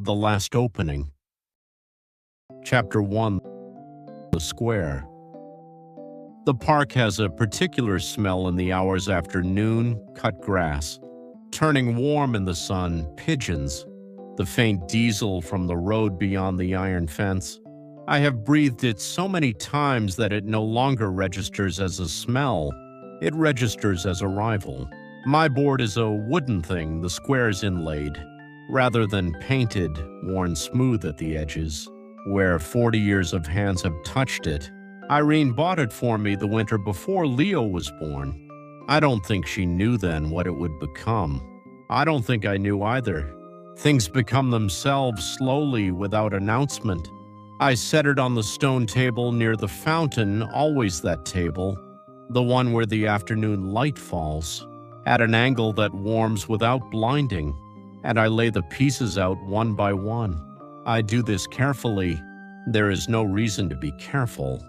The Last Opening. Chapter 1. The Square. The park has a particular smell in the hours after noon, cut grass, turning warm in the sun, pigeons, the faint diesel from the road beyond the iron fence. I have breathed it so many times that it no longer registers as a smell. It registers as arrival. My board is a wooden thing, the squares inlaid, rather than painted, worn smooth at the edges, where 40 years of hands have touched it. Irene bought it for me the winter before Leo was born. I don't think she knew then what it would become. I don't think I knew either. Things become themselves slowly without announcement. I set it on the stone table near the fountain, always that table, the one where the afternoon light falls, at an angle that warms without blinding, and I lay the pieces out one by one. I do this carefully. There is no reason to be careful.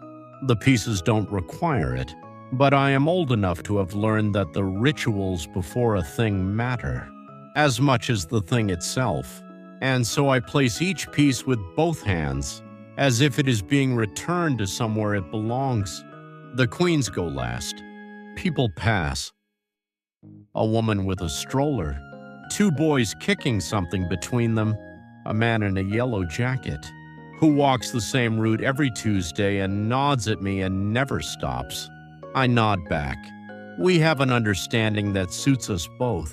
The pieces don't require it, but I am old enough to have learned that the rituals before a thing matter, as much as the thing itself, and so I place each piece with both hands, as if it is being returned to somewhere it belongs. The queens go last. People pass. A woman with a stroller, two boys kicking something between them, a man in a yellow jacket, who walks the same route every Tuesday and nods at me and never stops. I nod back. We have an understanding that suits us both.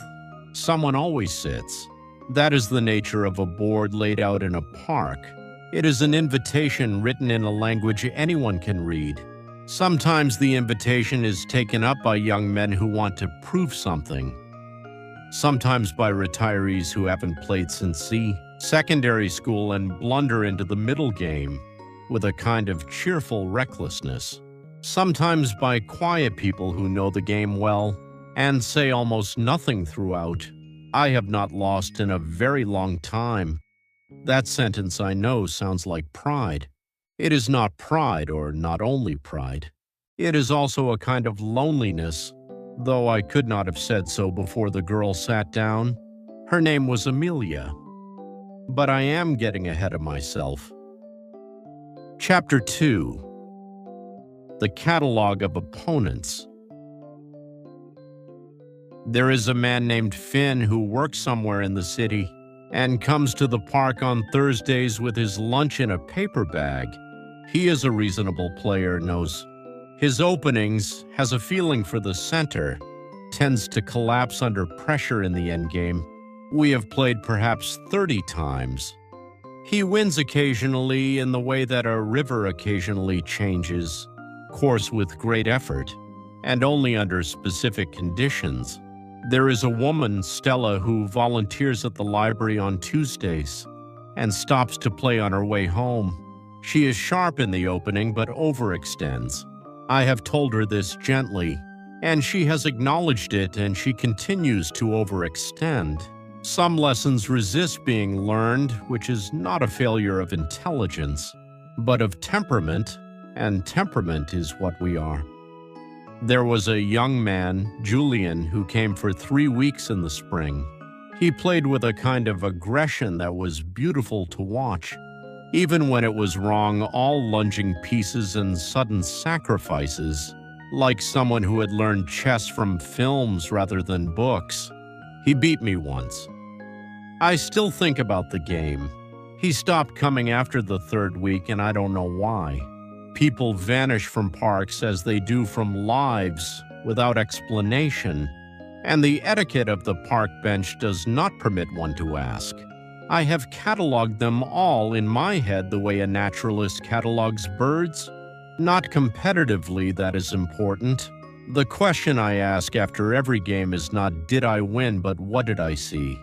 Someone always sits. That is the nature of a board laid out in a park. It is an invitation written in a language anyone can read. Sometimes the invitation is taken up by young men who want to prove something. Sometimes by retirees who haven't played since secondary school and blunder into the middle game with a kind of cheerful recklessness. Sometimes by quiet people who know the game well and say almost nothing throughout. I have not lost in a very long time. That sentence, I know, sounds like pride. It is not pride, or not only pride. It is also a kind of loneliness, though I could not have said so before the girl sat down. Her name was Amelia. But I am getting ahead of myself. Chapter 2. The Catalogue of Opponents. There is a man named Finn who works somewhere in the city and comes to the park on Thursdays with his lunch in a paper bag. He is a reasonable player, knows his openings, has a feeling for the center, tends to collapse under pressure in the endgame. We have played perhaps 30 times. He wins occasionally in the way that a river occasionally changes course with great effort, and only under specific conditions. There is a woman, Stella, who volunteers at the library on Tuesdays and stops to play on her way home. She is sharp in the opening but overextends. I have told her this gently, and she has acknowledged it, and she continues to overextend. Some lessons resist being learned, which is not a failure of intelligence, but of temperament, and temperament is what we are. There was a young man, Julian, who came for 3 weeks in the spring. He played with a kind of aggression that was beautiful to watch. Even when it was wrong, all lunging pieces and sudden sacrifices, like someone who had learned chess from films rather than books. He beat me once. I still think about the game. He stopped coming after the 3rd week, and I don't know why. People vanish from parks as they do from lives without explanation, and the etiquette of the park bench does not permit one to ask. I have catalogued them all in my head the way a naturalist catalogues birds. Not competitively, that is important. The question I ask after every game is not did I win, but what did I see?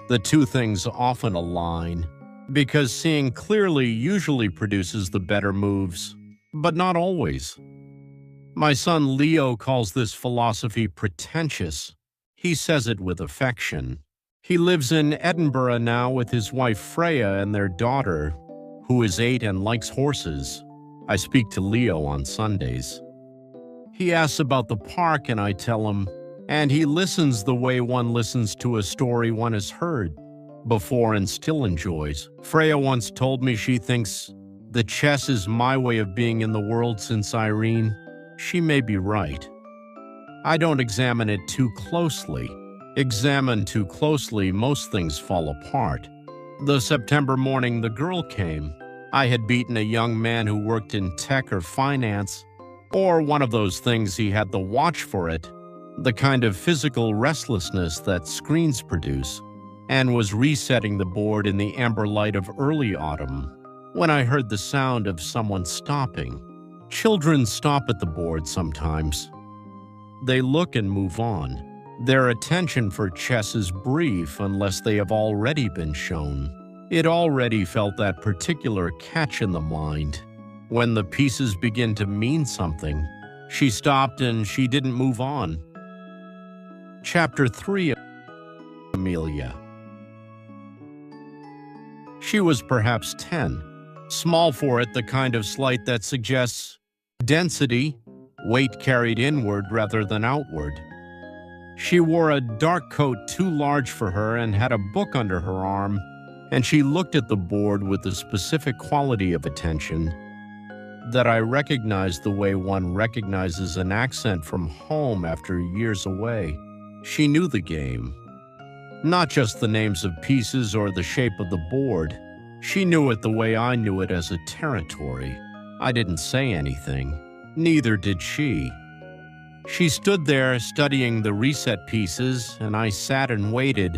The two things often align, because seeing clearly usually produces the better moves, but not always. My son Leo calls this philosophy pretentious. He says it with affection. He lives in Edinburgh now with his wife Freya and their daughter, who is 8 and likes horses. I speak to Leo on Sundays. He asks about the park and I tell him, and he listens the way one listens to a story one has heard. before and still enjoys. Freya once told me she thinks the chess is my way of being in the world since Irene. She may be right. I don't examine it too closely. Examined too closely, most things fall apart. The September morning the girl came, I had beaten a young man who worked in tech or finance, or one of those things he had the watch for it, the kind of physical restlessness that screens produce, and was resetting the board in the amber light of early autumn when I heard the sound of someone stopping. Children stop at the board sometimes. They look and move on. Their attention for chess is brief unless they have already been shown. It already felt that particular catch in the mind. When the pieces begin to mean something, she stopped and she didn't move on. Chapter 3. Amelia. She was perhaps 10, small for it, the kind of slight that suggests density, weight carried inward rather than outward. She wore a dark coat too large for her and had a book under her arm, and she looked at the board with a specific quality of attention that I recognized the way one recognizes an accent from home after years away. She knew the game. Not just the names of pieces or the shape of the board. She knew it the way I knew it as a territory. I didn't say anything. Neither did she. She stood there studying the reset pieces, and I sat and waited,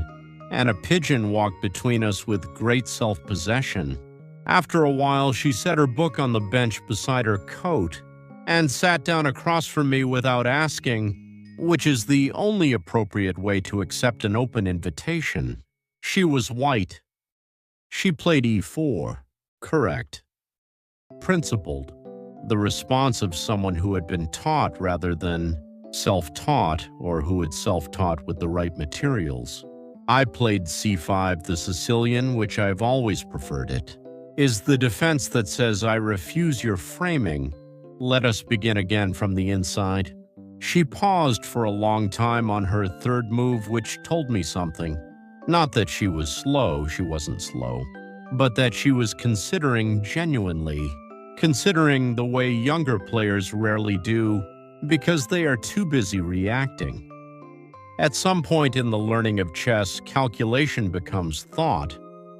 and a pigeon walked between us with great self-possession. After a while, she set her book on the bench beside her coat and sat down across from me without asking, which is the only appropriate way to accept an open invitation. She was white. She played e4. Correct. Principled. The response of someone who had been taught rather than self-taught, or who had self-taught with the right materials. I played c5, the Sicilian, which I've always preferred it. Is the defense that says I refuse your framing. Let us begin again from the inside. She paused for a long time on her third move, which told me something. Not that she was slow, she wasn't slow, but that she was considering genuinely, considering the way younger players rarely do because they are too busy reacting. At some point in the learning of chess, calculation becomes thought.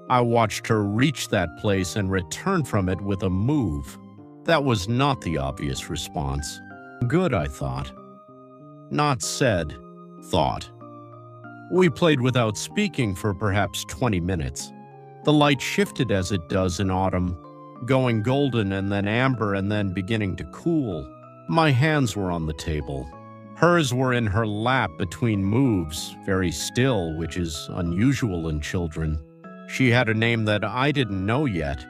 I watched her reach that place and return from it with a move. That was not the obvious response. Good, I thought. Not said, thought. We played without speaking for perhaps 20 minutes. The light shifted as it does in autumn, going golden and then amber and then beginning to cool. My hands were on the table. Hers were in her lap between moves, very still, which is unusual in children. She had a name that I didn't know yet.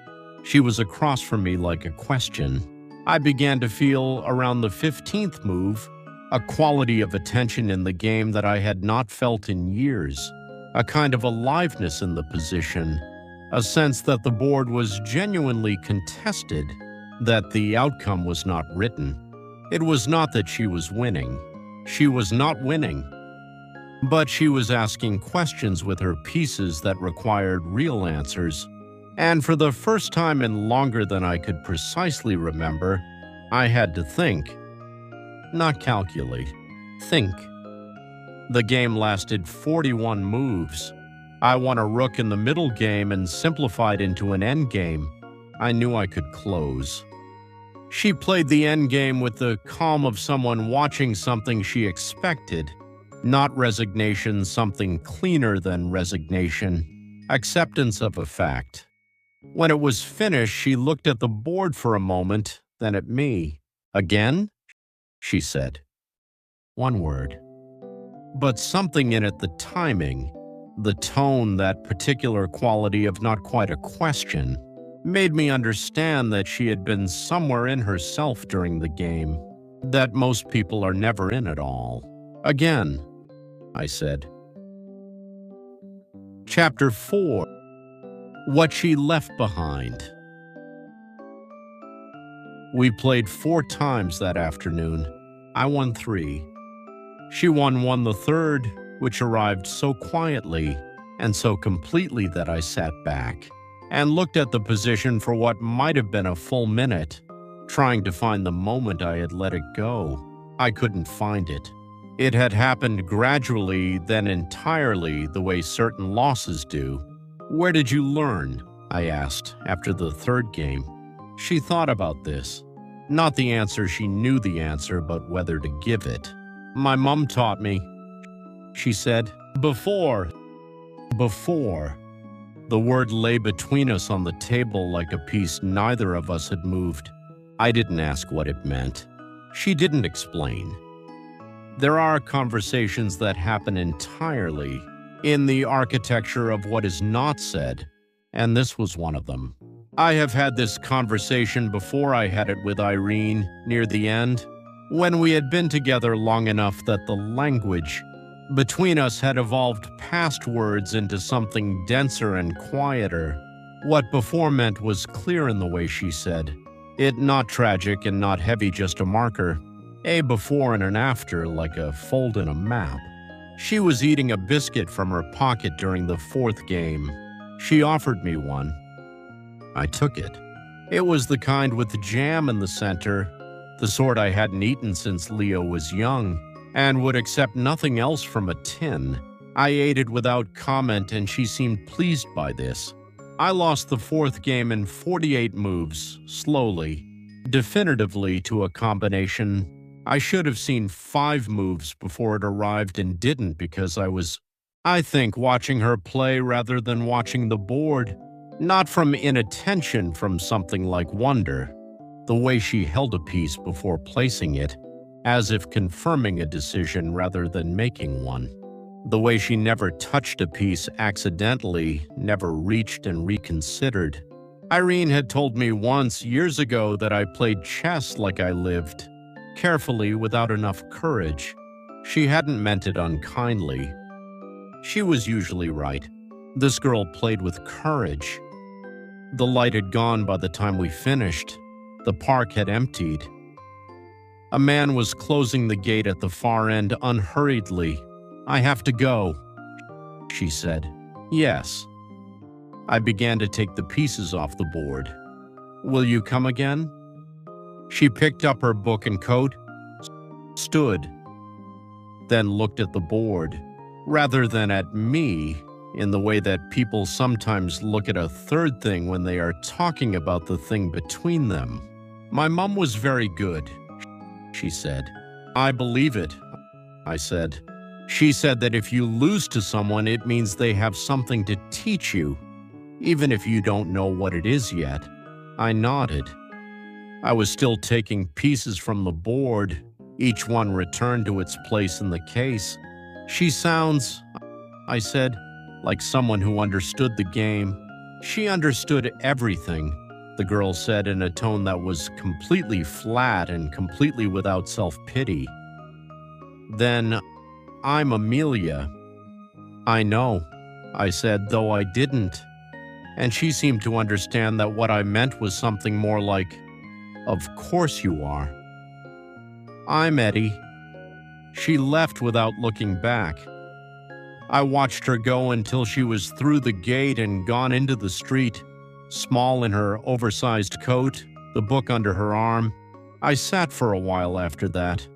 She was across from me like a question. I began to feel, around the 15th move, a quality of attention in the game that I had not felt in years, a kind of aliveness in the position, a sense that the board was genuinely contested, that the outcome was not written. It was not that she was winning. She was not winning. But she was asking questions with her pieces that required real answers. And for the first time in longer than I could precisely remember, I had to think. Not calculate. Think. The game lasted 41 moves. I won a rook in the middle game and simplified into an endgame. I knew I could close. She played the endgame with the calm of someone watching something she expected. Not resignation, something cleaner than resignation. Acceptance of a fact. When it was finished, she looked at the board for a moment, then at me. Again? She said. One word. But something in it, the timing, the tone, that particular quality of not quite a question, made me understand that she had been somewhere in herself during the game, that most people are never in at all. Again, I said. Chapter 4. What she left behind. We played 4 times that afternoon. I won 3. She won one the third, which arrived so quietly, and so completely that I sat back and looked at the position for what might have been a full minute, trying to find the moment I had let it go. I couldn't find it. It had happened gradually, then entirely, the way certain losses do. "Where did you learn?" I asked after the third game. She thought about this. Not the answer she knew the answer, but whether to give it. "My mom taught me," she said. Before. The word lay between us on the table like a piece neither of us had moved. I didn't ask what it meant. She didn't explain. There are conversations that happen entirely in the architecture of what is not said, and this was one of them. I have had this conversation before. I had it with Irene near the end, when we had been together long enough that the language between us had evolved past words into something denser and quieter. What before meant was clear in the way she said it, not tragic and not heavy, just a marker. A before and an after, like a fold in a map. She was eating a biscuit from her pocket during the fourth game. She offered me one. I took it. It was the kind with jam in the center, the sort I hadn't eaten since Leo was young, and would accept nothing else from a tin. I ate it without comment, and she seemed pleased by this. I lost the fourth game in 48 moves, slowly, definitively, to a combination. I should have seen 5 moves before it arrived and didn't, because I was, I think, watching her play rather than watching the board. Not from inattention, from something like wonder. The way she held a piece before placing it, as if confirming a decision rather than making one. The way she never touched a piece accidentally, never reached and reconsidered. Irene had told me once, years ago, that I played chess like I lived, carefully, without enough courage. She hadn't meant it unkindly. She was usually right. This girl played with courage. The light had gone by the time we finished. The park had emptied. A man was closing the gate at the far end unhurriedly. "I have to go," she said. "Yes." I began to take the pieces off the board. "Will you come again?" She picked up her book and coat, stood, then looked at the board, rather than at me, in the way that people sometimes look at a third thing when they are talking about the thing between them. "My mom was very good," she said. "I believe it," I said. "She said that if you lose to someone, it means they have something to teach you, even if you don't know what it is yet." I nodded. I was still taking pieces from the board, each one returned to its place in the case. "She sounds," I said, "like someone who understood the game." "She understood everything," the girl said in a tone that was completely flat and completely without self-pity. "Then, I'm Amelia." "I know," I said, though I didn't. And she seemed to understand that what I meant was something more like, "Of course you are." "I'm Eddie." She left without looking back. I watched her go until she was through the gate and gone into the street, small in her oversized coat, the book under her arm. I sat for a while after that,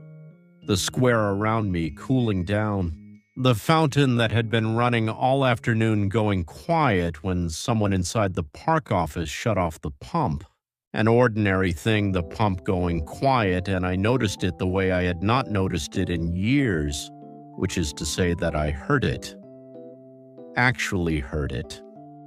the square around me cooling down, the fountain that had been running all afternoon going quiet when someone inside the park office shut off the pump. An ordinary thing, the pump going quiet, and I noticed it the way I had not noticed it in years, which is to say that I heard it. Actually heard it.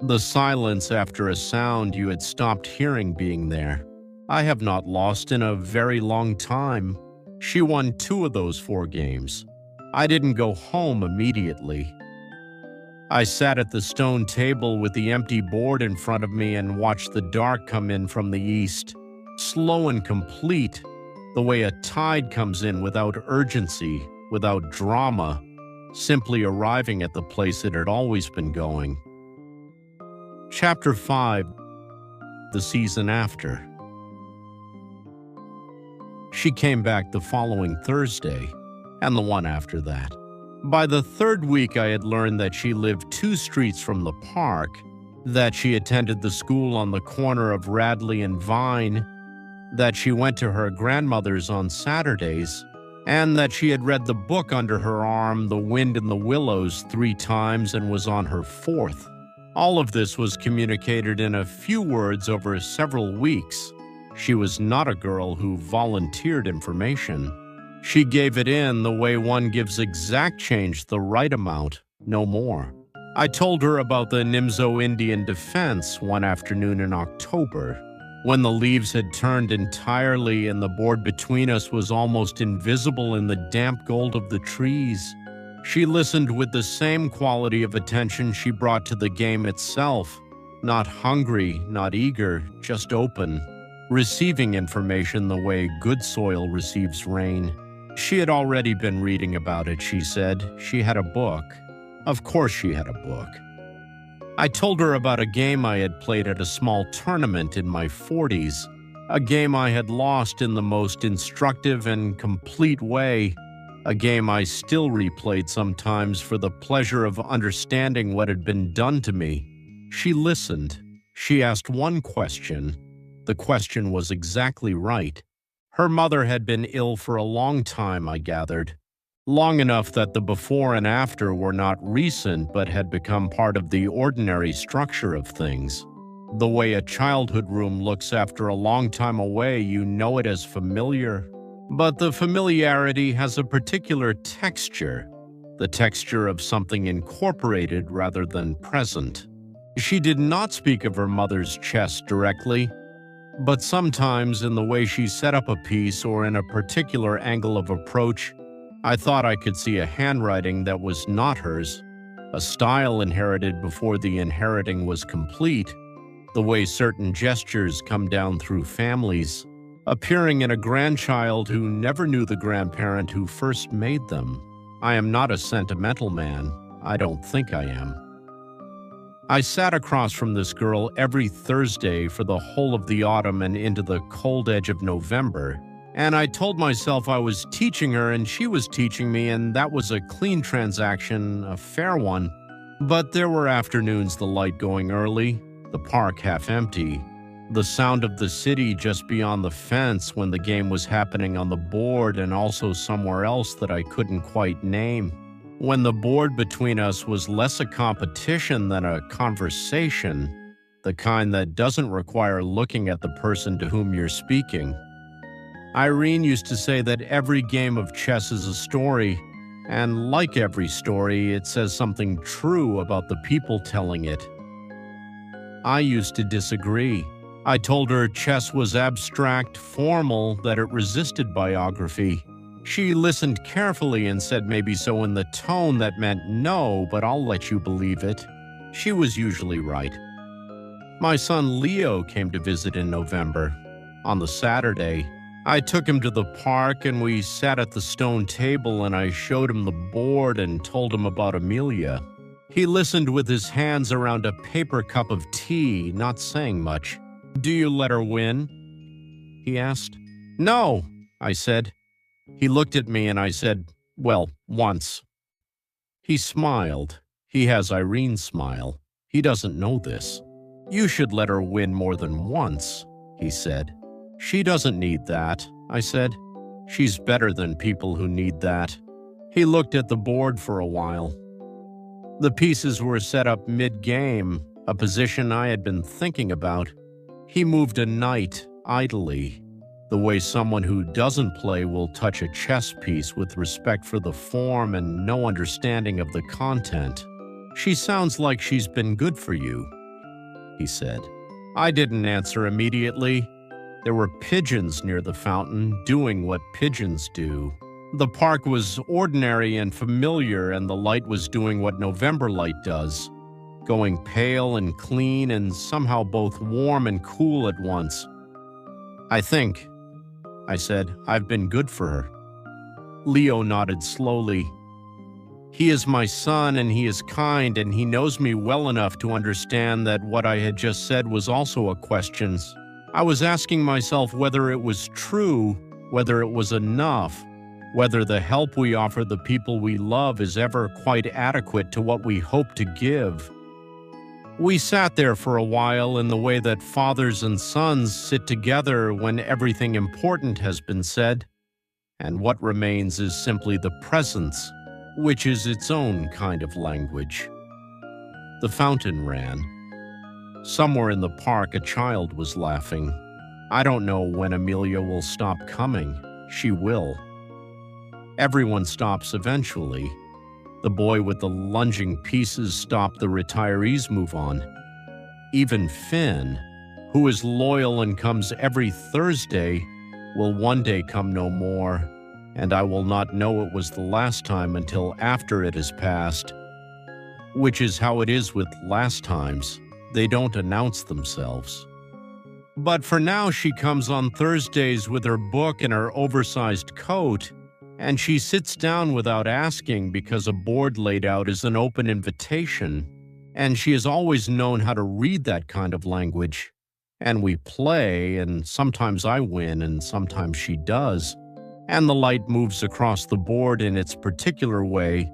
The silence after a sound you had stopped hearing being there. I have not lost in a very long time. She won 2 of those 4 games. I didn't go home immediately. I sat at the stone table with the empty board in front of me and watched the dark come in from the east, slow and complete, the way a tide comes in without urgency, without drama, simply arriving at the place it had always been going. Chapter 5. The Season After. She came back the following Thursday, and the one after that. By the third week, I had learned that she lived 2 streets from the park, that she attended the school on the corner of Radley and Vine, that she went to her grandmother's on Saturdays, and that she had read the book under her arm, The Wind in the Willows, 3 times and was on her 4th. All of this was communicated in a few words over several weeks. She was not a girl who volunteered information. She gave it in the way one gives exact change, the right amount, no more. I told her about the Nimzo Indian defense one afternoon in October, when the leaves had turned entirely and the board between us was almost invisible in the damp gold of the trees. She listened with the same quality of attention she brought to the game itself, not hungry, not eager, just open, receiving information the way good soil receives rain. She had already been reading about it, she said. She had a book. Of course she had a book. I told her about a game I had played at a small tournament in my 40s, a game I had lost in the most instructive and complete way, a game I still replayed sometimes for the pleasure of understanding what had been done to me. She listened. She asked one question. The question was exactly right. Her mother had been ill for a long time, I gathered. Long enough that the before and after were not recent but had become part of the ordinary structure of things. The way a childhood room looks after a long time away, you know it as familiar. But the familiarity has a particular texture, the texture of something incorporated rather than present. She did not speak of her mother's chess directly, but sometimes in the way she set up a piece or in a particular angle of approach, I thought I could see a handwriting that was not hers, a style inherited before the inheriting was complete, the way certain gestures come down through families, appearing in a grandchild who never knew the grandparent who first made them. I am not a sentimental man. I don't think I am. I sat across from this girl every Thursday for the whole of the autumn and into the cold edge of November, and I told myself I was teaching her and she was teaching me, and that was a clean transaction, a fair one. But there were afternoons, the light going early, the park half empty, the sound of the city just beyond the fence when the game was happening on the board and also somewhere else that I couldn't quite name. When the board between us was less a competition than a conversation, the kind that doesn't require looking at the person to whom you're speaking. Irene used to say that every game of chess is a story, and like every story, it says something true about the people telling it. I used to disagree. I told her chess was abstract, formal, that it resisted biography. She listened carefully and said maybe so in the tone that meant no, but I'll let you believe it. She was usually right. My son Leo came to visit in November. On the Saturday, I took him to the park and we sat at the stone table and I showed him the board and told him about Amelia. He listened with his hands around a paper cup of tea, not saying much. "Do you let her win?" he asked. "No," I said. He looked at me and I said, "Well, once." He smiled. He has Irene's smile. He doesn't know this. "You should let her win more than once," he said. "She doesn't need that," I said. "She's better than people who need that." He looked at the board for a while. The pieces were set up mid-game, a position I had been thinking about. He moved a knight idly, the way someone who doesn't play will touch a chess piece with respect for the form and no understanding of the content. "She sounds like she's been good for you," he said. I didn't answer immediately. There were pigeons near the fountain, doing what pigeons do. The park was ordinary and familiar, and the light was doing what November light does, going pale and clean and somehow both warm and cool at once. "I think," I said, "I've been good for her." Leo nodded slowly. "He is my son, and he is kind, and he knows me well enough to understand that what I had just said was also a question. I was asking myself whether it was true, whether it was enough, whether the help we offer the people we love is ever quite adequate to what we hope to give. We sat there for a while in the way that fathers and sons sit together when everything important has been said, and what remains is simply the presence, which is its own kind of language. The fountain ran. Somewhere in the park, a child was laughing. I don't know when Amelia will stop coming. She will. Everyone stops eventually. The boy with the lunging pieces stop, the retirees move on. Even Finn, who is loyal and comes every Thursday, will one day come no more, and I will not know it was the last time until after it has passed. Which is how it is with last times. They don't announce themselves. But for now, she comes on Thursdays with her book and her oversized coat, and she sits down without asking because a board laid out is an open invitation, and she has always known how to read that kind of language. And we play, and sometimes I win, and sometimes she does, and the light moves across the board in its particular way,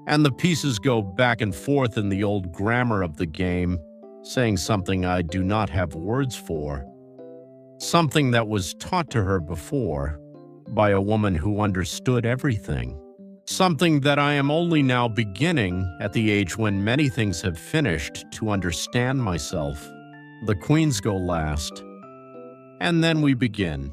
and the pieces go back and forth in the old grammar of the game, saying something I do not have words for. Something that was taught to her before by a woman who understood everything. Something that I am only now beginning, at the age when many things have finished, to understand myself. The queens go last, and then we begin.